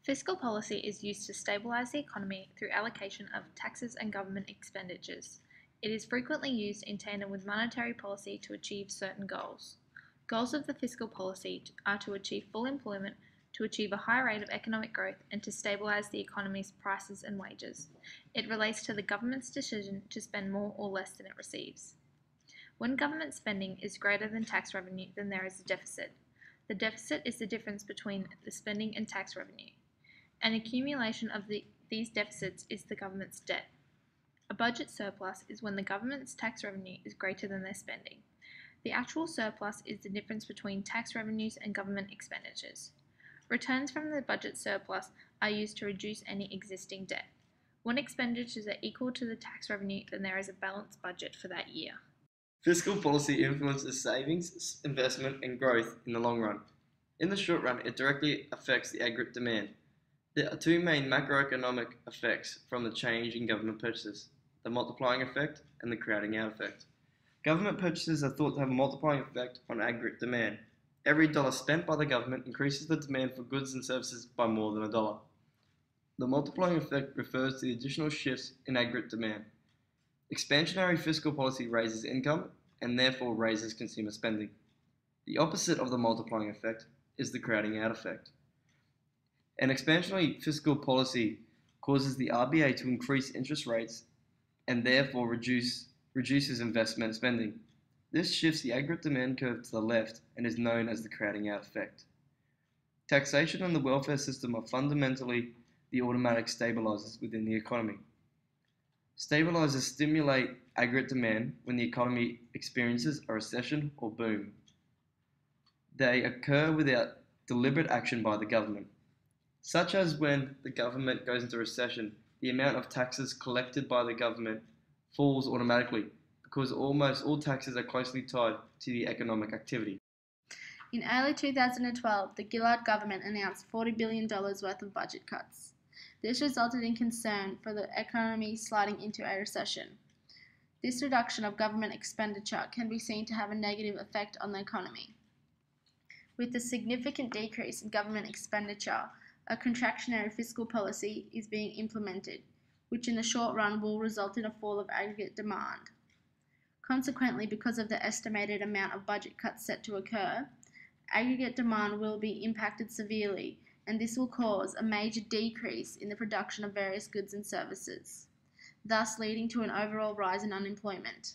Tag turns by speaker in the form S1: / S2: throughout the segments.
S1: Fiscal policy is used to stabilise the economy through allocation of taxes and government expenditures. It is frequently used in tandem with monetary policy to achieve certain goals. Goals of the fiscal policy are to achieve full employment, to achieve a high rate of economic growth, and to stabilise the economy's prices and wages. It relates to the government's decision to spend more or less than it receives. When government spending is greater than tax revenue, then there is a deficit. The deficit is the difference between the spending and tax revenue. An accumulation of these deficits is the government's debt. A budget surplus is when the government's tax revenue is greater than their spending. The actual surplus is the difference between tax revenues and government expenditures. Returns from the budget surplus are used to reduce any existing debt. When expenditures are equal to the tax revenue, then there is a balanced budget for that year.
S2: Fiscal policy influences savings, investment, and growth in the long run. In the short run, it directly affects the aggregate demand. There are two main macroeconomic effects from the change in government purchases: the multiplying effect and the crowding out effect. Government purchases are thought to have a multiplying effect on aggregate demand. Every dollar spent by the government increases the demand for goods and services by more than $1. The multiplying effect refers to the additional shifts in aggregate demand. Expansionary fiscal policy raises income and therefore raises consumer spending. The opposite of the multiplying effect is the crowding out effect. An expansionary fiscal policy causes the RBA to increase interest rates and therefore reduces investment spending. This shifts the aggregate demand curve to the left and is known as the crowding out effect. Taxation and the welfare system are fundamentally the automatic stabilizers within the economy. Stabilizers stimulate aggregate demand when the economy experiences a recession or boom. They occur without deliberate action by the government, such as when the government goes into recession. The amount of taxes collected by the government falls automatically because almost all taxes are closely tied to the economic activity.
S3: In early 2012, the Gillard government announced $40 billion worth of budget cuts. This resulted in concern for the economy sliding into a recession. This reduction of government expenditure can be seen to have a negative effect on the economy. With the significant decrease in government expenditure, a contractionary fiscal policy is being implemented, which in the short run will result in a fall of aggregate demand. Consequently, because of the estimated amount of budget cuts set to occur, aggregate demand will be impacted severely, and this will cause a major decrease in the production of various goods and services, thus leading to an overall rise in unemployment.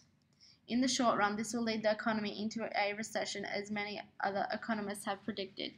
S3: In the short run, this will lead the economy into a recession, as many other economists have predicted.